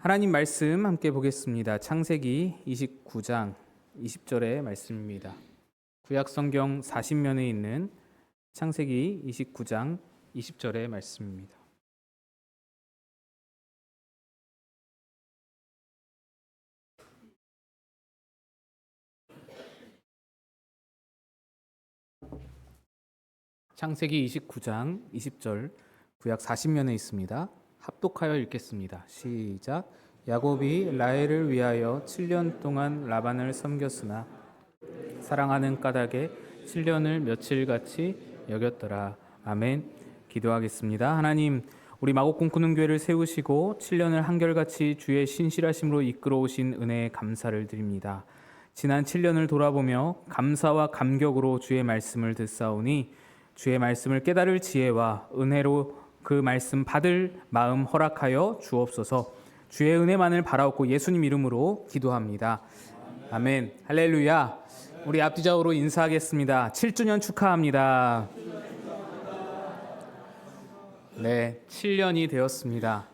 하나님 말씀 함께 보겠습니다. 창세기 29장 20절의 말씀입니다. 구약 성경 40면에 있는 창세기 29장 20절의 말씀입니다. 창세기 29장 20절 구약 40면에 있습니다. 합독하여 읽겠습니다. 시작. 야곱이 라헬을 위하여 7년 동안 라반을 섬겼으나 사랑하는 까닭에 7년을 며칠같이 여겼더라. 아멘. 기도하겠습니다. 하나님, 우리 마곡 꿈꾸는 교회를 세우시고 7년을 한결같이 주의 신실하심으로 이끌어 오신 은혜에 감사를 드립니다. 지난 7년을 돌아보며 감사와 감격으로 주의 말씀을 듣사오니 주의 말씀을 깨달을 지혜와 은혜로 그 말씀 받을 마음 허락하여 주옵소서. 주의 은혜만을 바라옵고 예수님 이름으로 기도합니다. 아멘. 할렐루야. 우리 앞뒤좌우로 인사하겠습니다. 7주년 축하합니다. 네, 7년이 되었습니다.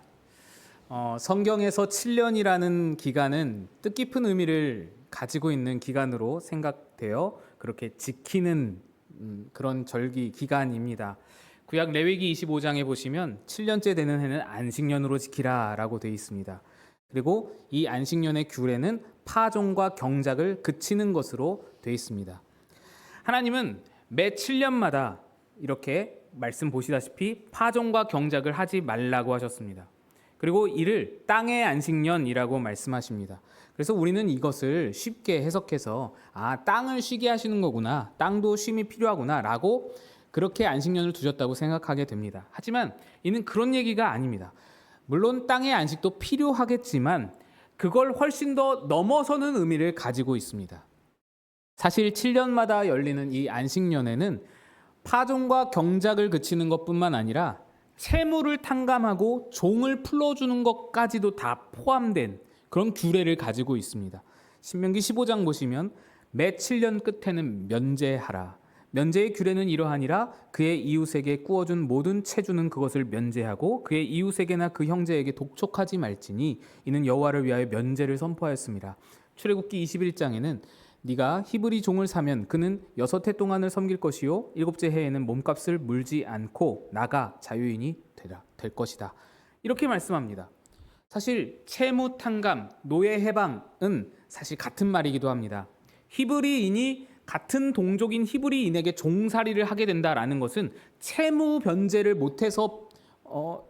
성경에서 7년이라는 기간은 뜻깊은 의미를 가지고 있는 기간으로 생각되어 그렇게 지키는 그런 절기 기간입니다. 구약 레위기 25장에 보시면 7년째 되는 해는 안식년으로 지키라 라고 되어 있습니다. 그리고 이 안식년의 규례는 파종과 경작을 그치는 것으로 되어 있습니다. 하나님은 매 7년마다 이렇게 말씀 보시다시피 파종과 경작을 하지 말라고 하셨습니다. 그리고 이를 땅의 안식년이라고 말씀하십니다. 그래서 우리는 이것을 쉽게 해석해서 땅을 쉬게 하시는 거구나, 땅도 쉼이 필요하구나 라고 그렇게 안식년을 두셨다고 생각하게 됩니다. 하지만 이는 그런 얘기가 아닙니다. 물론 땅의 안식도 필요하겠지만 그걸 훨씬 더 넘어서는 의미를 가지고 있습니다. 사실 7년마다 열리는 이 안식년에는 파종과 경작을 그치는 것뿐만 아니라 채무를 탕감하고 종을 풀어주는 것까지도 다 포함된 그런 규례를 가지고 있습니다. 신명기 15장 보시면 매 7년 끝에는 면제하라. 면제의 규례는 이러하니라. 그의 이웃에게 꾸어준 모든 채주는 그것을 면제하고 그의 이웃에게나 그 형제에게 독촉하지 말지니 이는 여호와를 위하여 면제를 선포하였습니다. 출애굽기 21장에는 네가 히브리 종을 사면 그는 6해 동안을 섬길 것이요 7째 해에는 몸값을 물지 않고 나가 자유인이 될 것이다. 이렇게 말씀합니다. 사실 채무 탕감, 노예 해방은 사실 같은 말이기도 합니다. 히브리인이 같은 동족인 히브리인에게 종살이를 하게 된다라는 것은 채무 변제를 못해서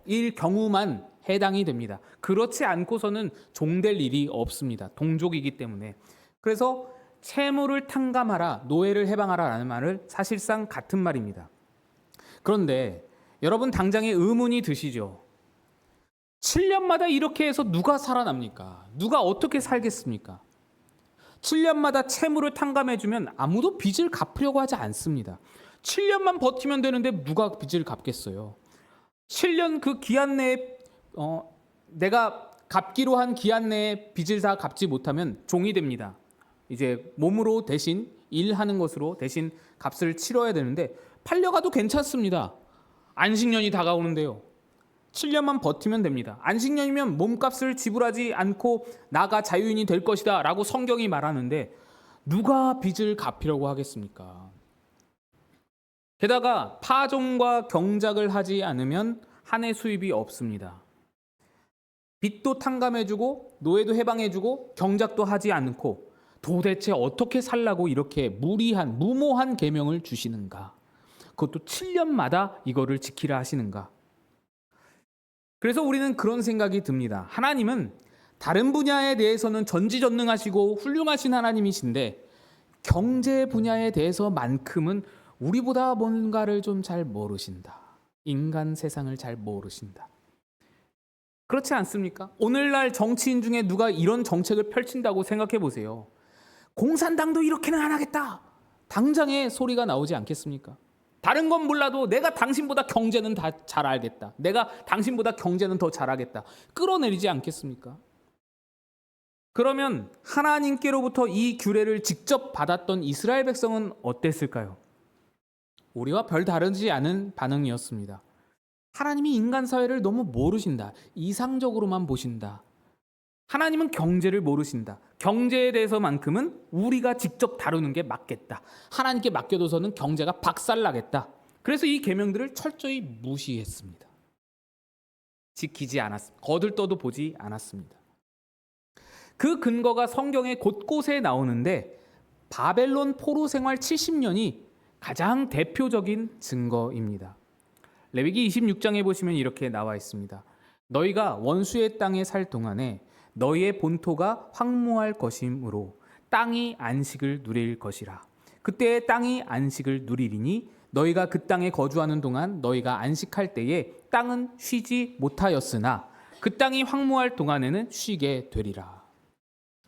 일 경우만 해당이 됩니다. 그렇지 않고서는 종될 일이 없습니다. 동족이기 때문에. 그래서 채무를 탕감하라, 노예를 해방하라라는 말을 사실상 같은 말입니다. 그런데 여러분 당장에 의문이 드시죠? 7년마다 이렇게 해서 누가 살아납니까? 누가 어떻게 살겠습니까? 7년마다 채무를 탕감해주면 아무도 빚을 갚으려고 하지 않습니다. 7년만 버티면 되는데 누가 빚을 갚겠어요? 7년 그 기한 내에 내가 갚기로 한 기한 내에 빚을 다 갚지 못하면 종이 됩니다. 이제 몸으로 대신 일하는 것으로 대신 값을 치러야 되는데 팔려가도 괜찮습니다. 안식년이 다가오는데요. 7년만 버티면 됩니다. 안식년이면 몸값을 지불하지 않고 나가 자유인이 될 것이다 라고 성경이 말하는데 누가 빚을 갚으려고 하겠습니까? 게다가 파종과 경작을 하지 않으면 한 해 수입이 없습니다. 빚도 탕감해주고 노예도 해방해주고 경작도 하지 않고 도대체 어떻게 살라고 이렇게 무모한 계명을 주시는가? 그것도 7년마다 이거를 지키라 하시는가? 그래서 우리는 그런 생각이 듭니다. 하나님은 다른 분야에 대해서는 전지전능하시고 훌륭하신 하나님이신데 경제 분야에 대해서만큼은 우리보다 뭔가를 좀 잘 모르신다. 인간 세상을 잘 모르신다. 그렇지 않습니까? 오늘날 정치인 중에 누가 이런 정책을 펼친다고 생각해 보세요. 공산당도 이렇게는 안 하겠다. 당장의 소리가 나오지 않겠습니까? 다른 건 몰라도 내가 당신보다 경제는 다 잘 알겠다. 내가 당신보다 경제는 더 잘하겠다. 끌어내리지 않겠습니까? 그러면 하나님께로부터 이 규례를 직접 받았던 이스라엘 백성은 어땠을까요? 우리와 별 다르지 않은 반응이었습니다. 하나님이 인간 사회를 너무 모르신다. 이상적으로만 보신다. 하나님은 경제를 모르신다. 경제에 대해서만큼은 우리가 직접 다루는 게 맞겠다. 하나님께 맡겨둬서는 경제가 박살나겠다. 그래서 이 계명들을 철저히 무시했습니다. 지키지 않았습니다. 거들떠도 보지 않았습니다. 그 근거가 성경에 곳곳에 나오는데 바벨론 포로 생활 70년이 가장 대표적인 증거입니다. 레위기 26장에 보시면 이렇게 나와 있습니다. 너희가 원수의 땅에 살 동안에 너희의 본토가 황무할 것이므로 땅이 안식을 누릴 것이라. 그때 땅이 안식을 누리리니 너희가 그 땅에 거주하는 동안 너희가 안식할 때에 땅은 쉬지 못하였으나 그 땅이 황무할 동안에는 쉬게 되리라.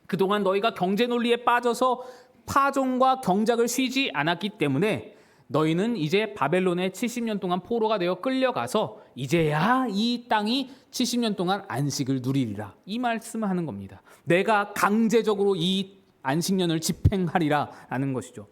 그동안 너희가 경제 논리에 빠져서 파종과 경작을 쉬지 않았기 때문에 너희는 이제 바벨론에 70년 동안 포로가 되어 끌려가서 이제야 이 땅이 70년 동안 안식을 누리리라. 이 말씀을 하는 겁니다. 내가 강제적으로 이 안식년을 집행하리라 하는 것이죠.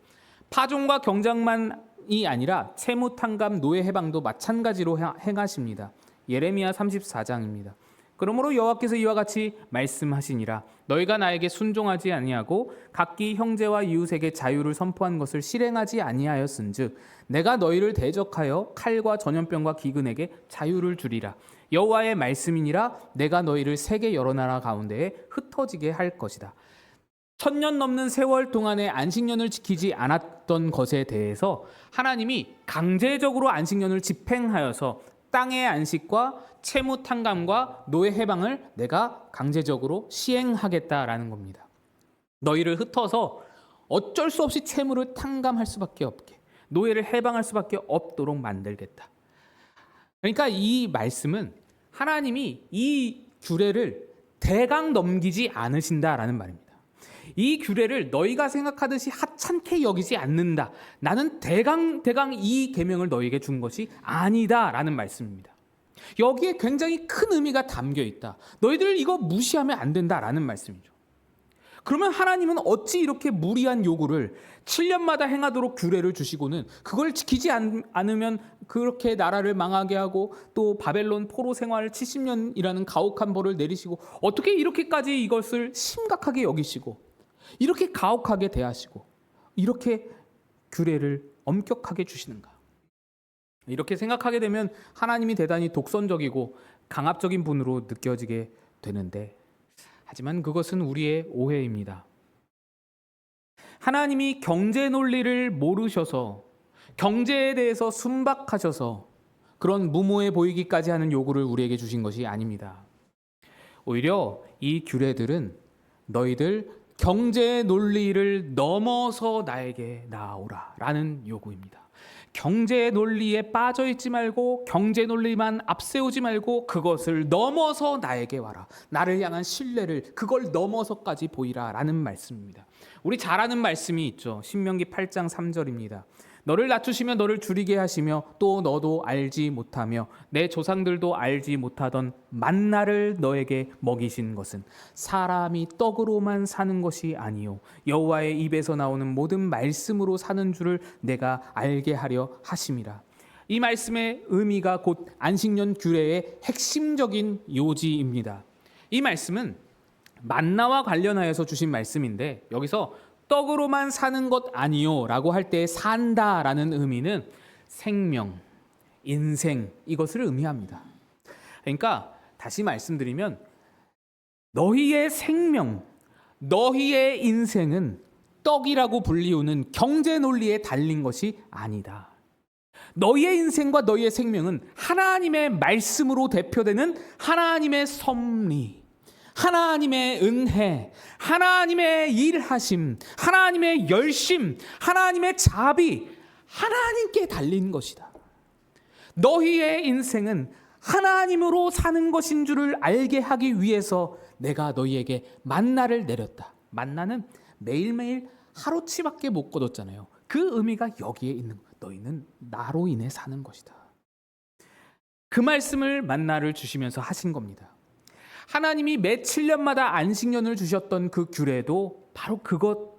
파종과 경작만이 아니라 채무 탕감 노예 해방도 마찬가지로 행하십니다. 예레미야 34장입니다. 그러므로 여호와께서 이와 같이 말씀하시니라. 너희가 나에게 순종하지 아니하고 각기 형제와 이웃에게 자유를 선포한 것을 실행하지 아니하였은즉 내가 너희를 대적하여 칼과 전염병과 기근에게 자유를 주리라. 여호와의 말씀이니라. 내가 너희를 세계 여러 나라 가운데에 흩어지게 할 것이다. 1000년 넘는 세월 동안의 안식년을 지키지 않았던 것에 대해서 하나님이 강제적으로 안식년을 집행하여서 땅의 안식과 채무 탕감과 노예 해방을 내가 강제적으로 시행하겠다라는 겁니다. 너희를 흩어서 어쩔 수 없이 채무를 탕감할 수밖에 없게, 노예를 해방할 수밖에 없도록 만들겠다. 그러니까 이 말씀은 하나님이 이 규례를 대강 넘기지 않으신다라는 말입니다. 이 규례를 너희가 생각하듯이 하찮게 여기지 않는다. 나는 대강 이 계명을 너희에게 준 것이 아니다라는 말씀입니다. 여기에 굉장히 큰 의미가 담겨 있다. 너희들 이거 무시하면 안 된다라는 말씀이죠. 그러면 하나님은 어찌 이렇게 무리한 요구를 7년마다 행하도록 규례를 주시고는 그걸 지키지 않으면 그렇게 나라를 망하게 하고 또 바벨론 포로 생활 70년이라는 가혹한 벌을 내리시고 어떻게 이렇게까지 이것을 심각하게 여기시고 이렇게 가혹하게 대하시고 이렇게 규례를 엄격하게 주시는가? 이렇게 생각하게 되면 하나님이 대단히 독선적이고 강압적인 분으로 느껴지게 되는데 하지만 그것은 우리의 오해입니다. 하나님이 경제 논리를 모르셔서 경제에 대해서 순박하셔서 그런 무모해 보이기까지 하는 요구를 우리에게 주신 것이 아닙니다. 오히려 이 규례들은 너희들 경제의 논리를 넘어서 나에게 나아오라 라는 요구입니다. 경제의 논리에 빠져 있지 말고 경제 논리만 앞세우지 말고 그것을 넘어서 나에게 와라. 나를 향한 신뢰를 그걸 넘어서까지 보이라 라는 말씀입니다. 우리 잘 아는 말씀이 있죠. 신명기 8장 3절입니다. 너를 낮추시며 너를 줄이게 하시며 또 너도 알지 못하며 내 조상들도 알지 못하던 만나를 너에게 먹이신 것은 사람이 떡으로만 사는 것이 아니요 여호와의 입에서 나오는 모든 말씀으로 사는 줄을 내가 알게 하려 하심이라. 이 말씀의 의미가 곧 안식년 규례의 핵심적인 요지입니다. 이 말씀은 만나와 관련하여서 주신 말씀인데 여기서 떡으로만 사는 것 아니요 라고 할 때 산다라는 의미는 생명, 인생 이것을 의미합니다. 그러니까 다시 말씀드리면 너희의 생명, 너희의 인생은 떡이라고 불리우는 경제 논리에 달린 것이 아니다. 너희의 인생과 너희의 생명은 하나님의 말씀으로 대표되는 하나님의 섭리, 하나님의 은혜, 하나님의 일하심, 하나님의 열심, 하나님의 자비, 하나님께 달린 것이다. 너희의 인생은 하나님으로 사는 것인 줄을 알게 하기 위해서 내가 너희에게 만나를 내렸다. 만나는 매일매일 하루치밖에 못 거뒀잖아요. 그 의미가 여기에 있는 거예요. 너희는 나로 인해 사는 것이다. 그 말씀을 만나를 주시면서 하신 겁니다. 하나님이 매 7년마다 안식년을 주셨던 그 규례도 바로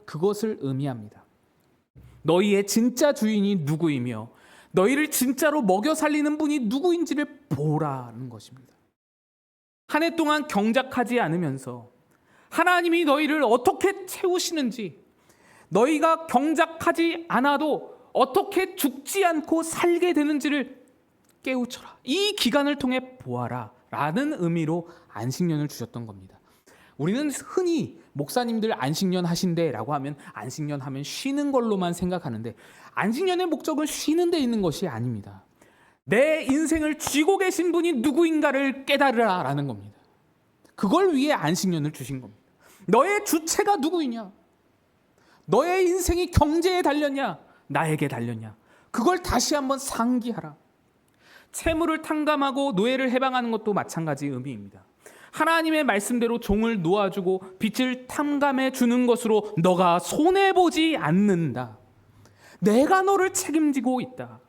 그것을 의미합니다. 너희의 진짜 주인이 누구이며 너희를 진짜로 먹여 살리는 분이 누구인지를 보라는 것입니다. 한 해 동안 경작하지 않으면서 하나님이 너희를 어떻게 채우시는지, 너희가 경작하지 않아도 어떻게 죽지 않고 살게 되는지를 깨우쳐라. 이 기간을 통해 보아라 라는 의미로 안식년을 주셨던 겁니다. 우리는 흔히 목사님들 안식년 하신대 라고 하면 안식년 하면 쉬는 걸로만 생각하는데, 안식년의 목적은 쉬는 데 있는 것이 아닙니다. 내 인생을 쥐고 계신 분이 누구인가를 깨달으라 라는 겁니다. 그걸 위해 안식년을 주신 겁니다. 너의 주체가 누구이냐? 너의 인생이 경제에 달렸냐? 나에게 달렸냐? 그걸 다시 한번 상기하라. 채무를 탕감하고 노예를 해방하는 것도 마찬가지 의미입니다. 하나님의 말씀대로 종을 놓아주고 빚을 탕감해 주는 것으로 너가 손해보지 않는다. 내가 너를 책임지고 있다.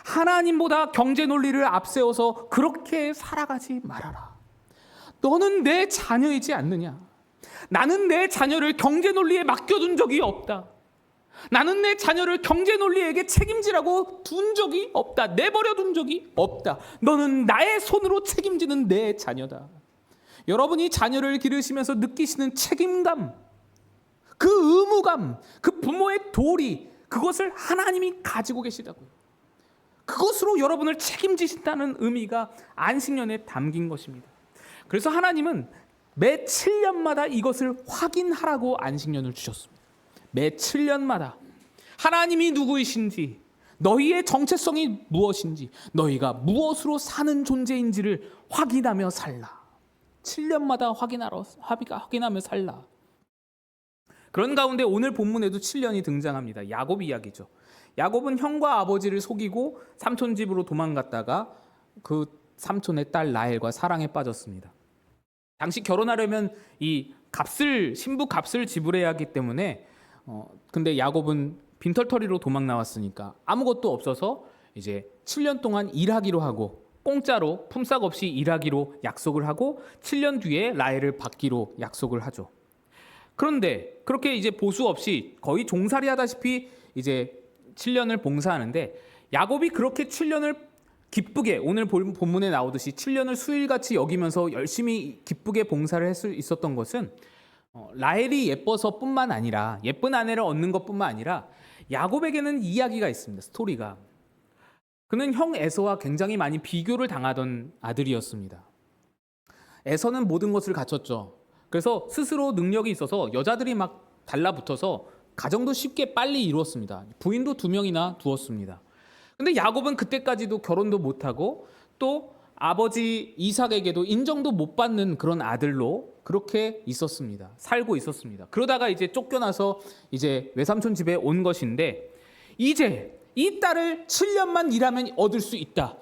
하나님보다 경제 논리를 앞세워서 그렇게 살아가지 말아라. 너는 내 자녀이지 않느냐? 나는 내 자녀를 경제 논리에 맡겨둔 적이 없다. 나는 내 자녀를 경제 논리에게 책임지라고 둔 적이 없다. 내버려 둔 적이 없다. 너는 나의 손으로 책임지는 내 자녀다. 여러분이 자녀를 기르시면서 느끼시는 책임감, 그 의무감, 그 부모의 도리, 그것을 하나님이 가지고 계시다고요. 그것으로 여러분을 책임지신다는 의미가 안식년에 담긴 것입니다. 그래서 하나님은 매 7년마다 이것을 확인하라고 안식년을 주셨습니다. 매 7년마다 하나님이 누구이신지, 너희의 정체성이 무엇인지, 너희가 무엇으로 사는 존재인지를 확인하며 살라. 7년마다 확인하며 살라. 그런 가운데 오늘 본문에도 7년이 등장합니다. 야곱 이야기죠. 야곱은 형과 아버지를 속이고 삼촌 집으로 도망갔다가 그 삼촌의 딸 라헬과 사랑에 빠졌습니다. 당시 결혼하려면 이 신부 값을 지불해야 하기 때문에 근데 야곱은 빈털터리로 도망 나왔으니까 아무것도 없어서 이제 7년 동안 일하기로 하고 공짜로 품삯 없이 일하기로 약속을 하고 7년 뒤에 라헬을 받기로 약속을 하죠. 그런데 그렇게 이제 보수 없이 거의 종살이 하다시피 이제 7년을 봉사하는데, 야곱이 그렇게 7년을 기쁘게, 오늘 본문에 나오듯이 7년을 수일같이 여기면서 열심히 기쁘게 봉사를 할 수 있었던 것은 라헬이 예뻐서뿐만 아니라, 예쁜 아내를 얻는 것뿐만 아니라 야곱에게는 이야기가 있습니다. 스토리가. 그는 형 에서와 굉장히 많이 비교를 당하던 아들이었습니다. 에서는 모든 것을 갖췄죠. 그래서 스스로 능력이 있어서 여자들이 막 달라붙어서 가정도 쉽게 빨리 이루었습니다. 부인도 2명이나 두었습니다. 근데 야곱은 그때까지도 결혼도 못하고 또 아버지 이삭에게도 인정도 못 받는 그런 아들로 그렇게 있었습니다. 살고 있었습니다. 그러다가 이제 쫓겨나서 이제 외삼촌 집에 온 것인데, 이제 이 딸을 7년만 일하면 얻을 수 있다.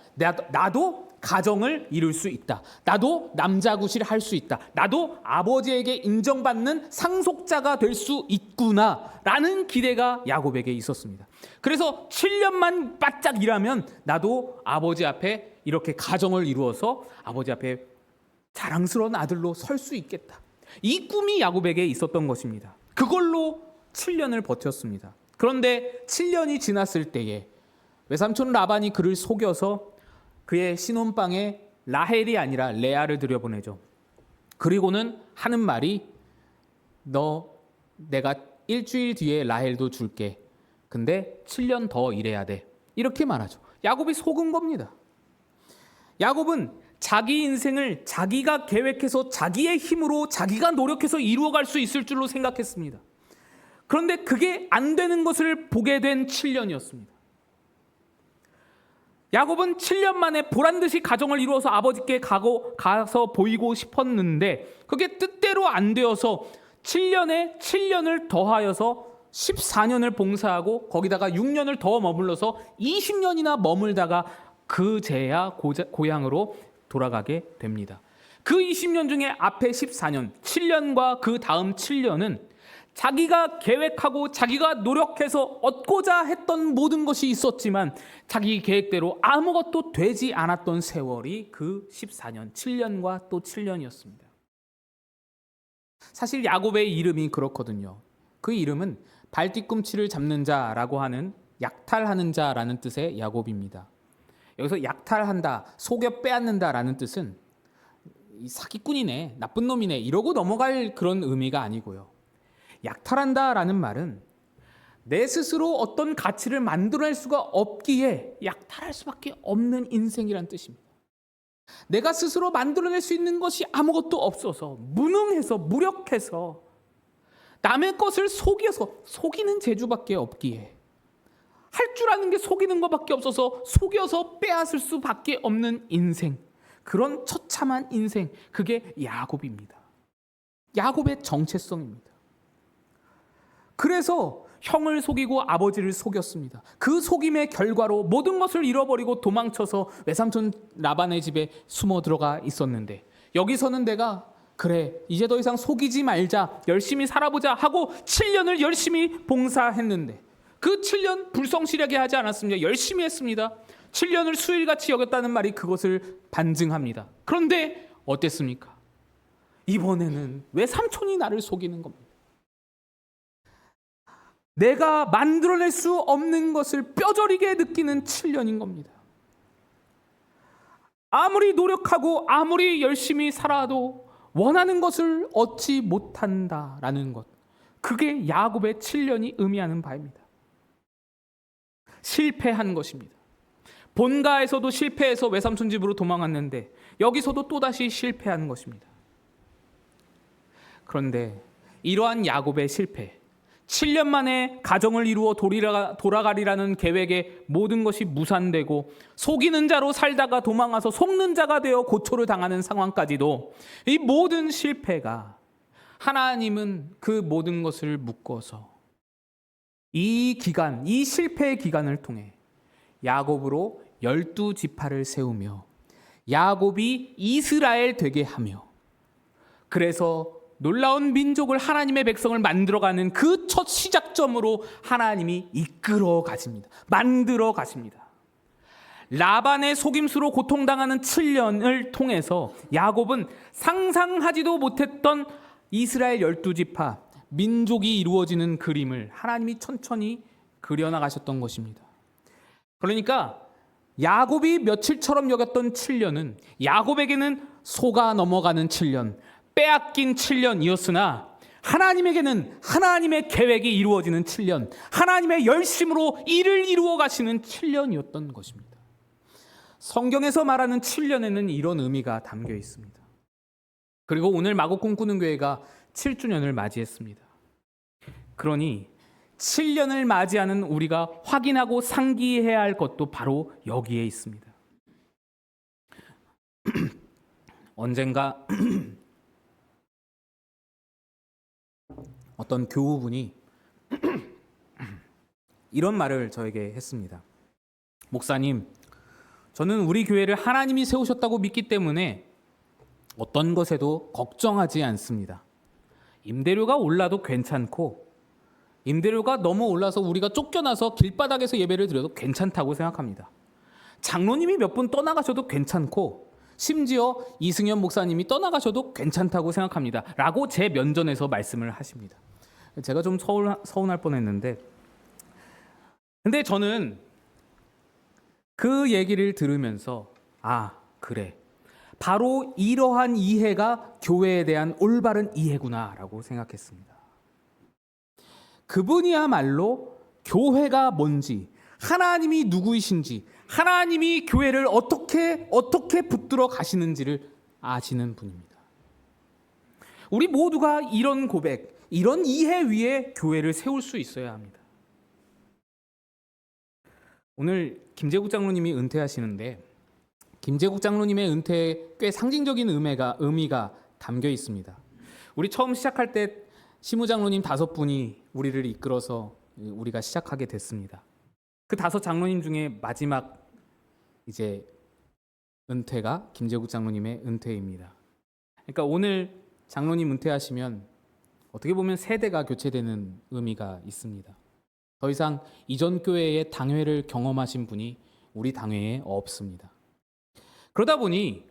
나도 가정을 이룰 수 있다. 나도 남자구실 할 수 있다. 나도 아버지에게 인정받는 상속자가 될 수 있구나 라는 기대가 야곱에게 있었습니다. 그래서 7년만 바짝 일하면 나도 아버지 앞에 이렇게 가정을 이루어서 아버지 앞에 자랑스러운 아들로 설 수 있겠다. 이 꿈이 야곱에게 있었던 것입니다. 그걸로 7년을 버텼습니다. 그런데 7년이 지났을 때에 외삼촌 라반이 그를 속여서 그의 신혼방에 라헬이 아니라 레아를 들여보내죠. 그리고는 하는 말이, 내가 일주일 뒤에 라헬도 줄게. 근데 7년 더 일해야 돼. 이렇게 말하죠. 야곱이 속은 겁니다. 야곱은 자기 인생을 자기가 계획해서 자기의 힘으로 자기가 노력해서 이루어갈 수 있을 줄로 생각했습니다. 그런데 그게 안 되는 것을 보게 된 7년이었습니다. 야곱은 7년 만에 보란듯이 가정을 이루어서 아버지께 가서 보이고 싶었는데 그게 뜻대로 안 되어서 7년에 7년을 더하여서 14년을 봉사하고 거기다가 6년을 더 머물러서 20년이나 머물다가 그제야 고향으로 돌아가게 됩니다. 그 20년 중에 앞에 14년, 7년과 그 다음 7년은 자기가 계획하고 자기가 노력해서 얻고자 했던 모든 것이 있었지만 자기 계획대로 아무것도 되지 않았던 세월이 그 14년, 7년과 또 7년이었습니다. 사실 야곱의 이름이 그렇거든요. 그 이름은 발뒤꿈치를 잡는 자라고 하는, 약탈하는 자라는 뜻의 야곱입니다. 여기서 약탈한다, 속여 빼앗는다라는 뜻은 이 사기꾼이네, 나쁜 놈이네 이러고 넘어갈 그런 의미가 아니고요. 약탈한다라는 말은 내 스스로 어떤 가치를 만들어낼 수가 없기에 약탈할 수밖에 없는 인생이란 뜻입니다. 내가 스스로 만들어낼 수 있는 것이 아무것도 없어서 무능해서 무력해서 남의 것을 속이는 재주밖에 없기에 할 줄 아는 게 속이는 것밖에 없어서 속여서 빼앗을 수밖에 없는 인생, 그런 처참한 인생, 그게 야곱입니다. 야곱의 정체성입니다. 그래서 형을 속이고 아버지를 속였습니다. 그 속임의 결과로 모든 것을 잃어버리고 도망쳐서 외삼촌 라반의 집에 숨어 들어가 있었는데, 여기서는 내가 그래 이제 더 이상 속이지 말자, 열심히 살아보자 하고 7년을 열심히 봉사했는데, 그 7년 불성실하게 하지 않았습니다. 열심히 했습니다. 7년을 수일같이 여겼다는 말이 그것을 반증합니다. 그런데 어땠습니까? 이번에는 외삼촌이 나를 속이는 겁니다. 내가 만들어낼 수 없는 것을 뼈저리게 느끼는 7년인 겁니다. 아무리 노력하고 아무리 열심히 살아도 원하는 것을 얻지 못한다라는 것, 그게 야곱의 7년이 의미하는 바입니다. 실패한 것입니다. 본가에서도 실패해서 외삼촌 집으로 도망갔는데 여기서도 또다시 실패한 것입니다. 그런데 이러한 야곱의 실패, 7년 만에 가정을 이루어 돌아가리라는 계획에 모든 것이 무산되고 속이는 자로 살다가 도망가서 속는 자가 되어 고초를 당하는 상황까지도, 이 모든 실패가 하나님은 그 모든 것을 묶어서 이 기간, 이 실패의 기간을 통해 야곱으로 12지파를 세우며 야곱이 이스라엘 되게 하며, 그래서 놀라운 민족을, 하나님의 백성을 만들어가는 그 첫 시작점으로 하나님이 이끌어 가십니다. 만들어 가십니다. 라반의 속임수로 고통당하는 7년을 통해서 야곱은 상상하지도 못했던 이스라엘 12지파, 민족이 이루어지는 그림을 하나님이 천천히 그려나가셨던 것입니다. 그러니까 야곱이 며칠처럼 여겼던 7년은 야곱에게는 속아 넘어가는 7년, 빼앗긴 7년이었으나 하나님에게는 하나님의 계획이 이루어지는 7년, 하나님의 열심으로 일을 이루어 가시는 7년이었던 것입니다. 성경에서 말하는 7년에는 이런 의미가 담겨 있습니다. 그리고 오늘 마곡 꿈꾸는 교회가 7주년을 맞이했습니다. 그러니 7년을 맞이하는 우리가 확인하고 상기해야 할 것도 바로 여기에 있습니다. 언젠가 어떤 교우분이 이런 말을 저에게 했습니다. 목사님, 저는 우리 교회를 하나님이 세우셨다고 믿기 때문에 어떤 것에도 걱정하지 않습니다. 임대료가 올라도 괜찮고, 임대료가 너무 올라서 우리가 쫓겨나서 길바닥에서 예배를 드려도 괜찮다고 생각합니다. 장로님이 몇 분 떠나가셔도 괜찮고, 심지어 이승현 목사님이 떠나가셔도 괜찮다고 생각합니다. 라고 제 면전에서 말씀을 하십니다. 제가 좀 서운할 뻔했는데, 근데 저는 그 얘기를 들으면서 그래, 바로 이러한 이해가 교회에 대한 올바른 이해구나라고 생각했습니다. 그분이야말로 교회가 뭔지, 하나님이 누구이신지, 하나님이 교회를 어떻게 붙들어 가시는지를 아시는 분입니다. 우리 모두가 이런 고백, 이런 이해 위에 교회를 세울 수 있어야 합니다. 오늘 김재국 장로님이 은퇴하시는데, 김재국 장로님의 은퇴에 꽤 상징적인 의미가 담겨 있습니다. 우리 처음 시작할 때 시무 장로님 5분이 우리를 이끌어서 우리가 시작하게 됐습니다. 그 5 장로님 중에 마지막 이제 은퇴가 김재국 장로님의 은퇴입니다. 그러니까 오늘 장로님 은퇴하시면 어떻게 보면 세대가 교체되는 의미가 있습니다. 더 이상 이전 교회의 당회를 경험하신 분이 우리 당회에 없습니다. 그러다 보니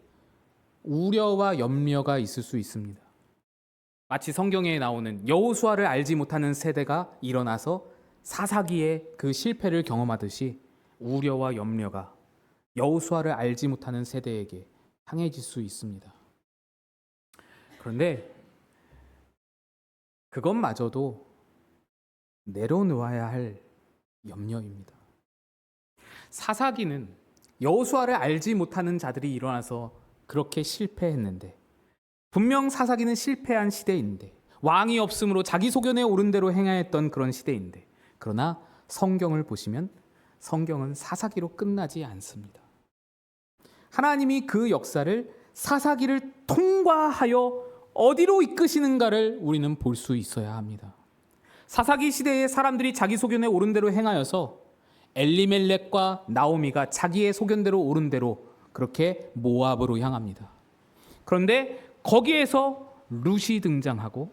우려와 염려가 있을 수 있습니다. 마치 성경에 나오는 여호수아를 알지 못하는 세대가 일어나서 사사기의 그 실패를 경험하듯이 우려와 염려가 여호수아를 알지 못하는 세대에게 향해질 수 있습니다. 그런데 그것마저도 내려놓아야 할 염려입니다. 사사기는 여호수아를 알지 못하는 자들이 일어나서 그렇게 실패했는데, 분명 사사기는 실패한 시대인데, 왕이 없으므로 자기 소견에 오른 대로 행하였던 그런 시대인데, 그러나 성경을 보시면 성경은 사사기로 끝나지 않습니다. 하나님이 그 역사를 사사기를 통과하여 어디로 이끄시는가를 우리는 볼 수 있어야 합니다. 사사기 시대에 사람들이 자기 소견에 오른 대로 행하여서 엘리멜렉과 나오미가 자기의 소견대로 오른 대로 그렇게 모압으로 향합니다. 그런데 거기에서 룻이 등장하고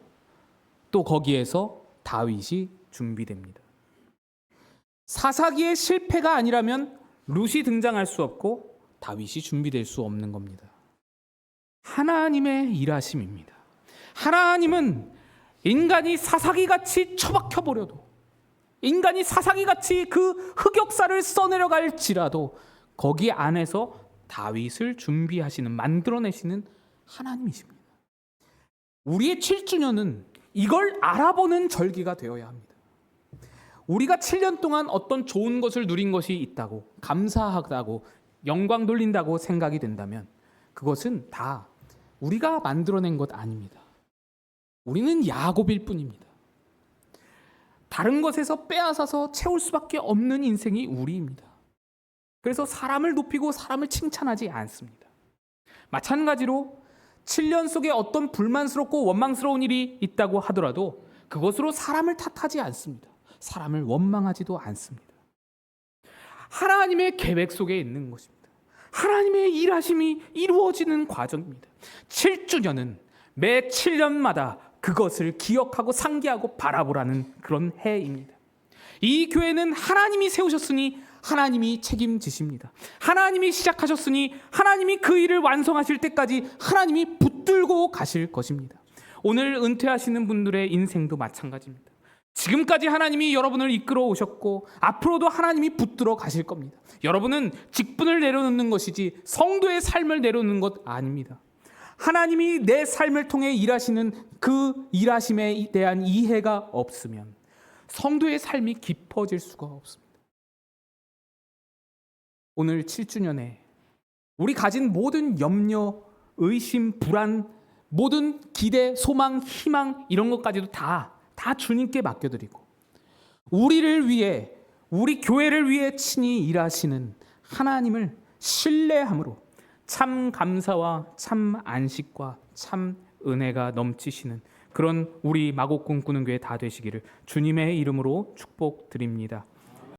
또 거기에서 다윗이 준비됩니다. 사사기의 실패가 아니라면 룻이 등장할 수 없고 다윗이 준비될 수 없는 겁니다. 하나님의 일하심입니다. 하나님은 인간이 사사기같이 처박혀버려도, 인간이 사사기같이 그 흑역사를 써내려갈지라도 거기 안에서 다윗을 준비하시는, 만들어내시는 하나님이십니다. 우리의 7주년은 이걸 알아보는 절기가 되어야 합니다. 우리가 7년 동안 어떤 좋은 것을 누린 것이 있다고, 감사하다고, 영광 돌린다고 생각이 된다면 그것은 다 우리가 만들어낸 것 아닙니다. 우리는 야곱일 뿐입니다. 다른 것에서 빼앗아서 채울 수밖에 없는 인생이 우리입니다. 그래서 사람을 높이고 사람을 칭찬하지 않습니다. 마찬가지로 7년 속에 어떤 불만스럽고 원망스러운 일이 있다고 하더라도 그것으로 사람을 탓하지 않습니다. 사람을 원망하지도 않습니다. 하나님의 계획 속에 있는 것입니다. 하나님의 일하심이 이루어지는 과정입니다. 7주년은 매 7년마다 그것을 기억하고 상기하고 바라보라는 그런 해입니다. 이 교회는 하나님이 세우셨으니 하나님이 책임지십니다. 하나님이 시작하셨으니 하나님이 그 일을 완성하실 때까지 하나님이 붙들고 가실 것입니다. 오늘 은퇴하시는 분들의 인생도 마찬가지입니다. 지금까지 하나님이 여러분을 이끌어 오셨고 앞으로도 하나님이 붙들어 가실 겁니다. 여러분은 직분을 내려놓는 것이지 성도의 삶을 내려놓는 것 아닙니다. 하나님이 내 삶을 통해 일하시는 그 일하심에 대한 이해가 없으면 성도의 삶이 깊어질 수가 없습니다. 오늘 7주년에 우리 가진 모든 염려, 의심, 불안, 모든 기대, 소망, 희망 이런 것까지도 다 주님께 맡겨드리고 우리를 위해, 우리 교회를 위해 친히 일하시는 하나님을 신뢰함으로 참 감사와 참 안식과 참 은혜가 넘치시는 그런 우리 마곡 꿈꾸는 교회 다 되시기를 주님의 이름으로 축복드립니다.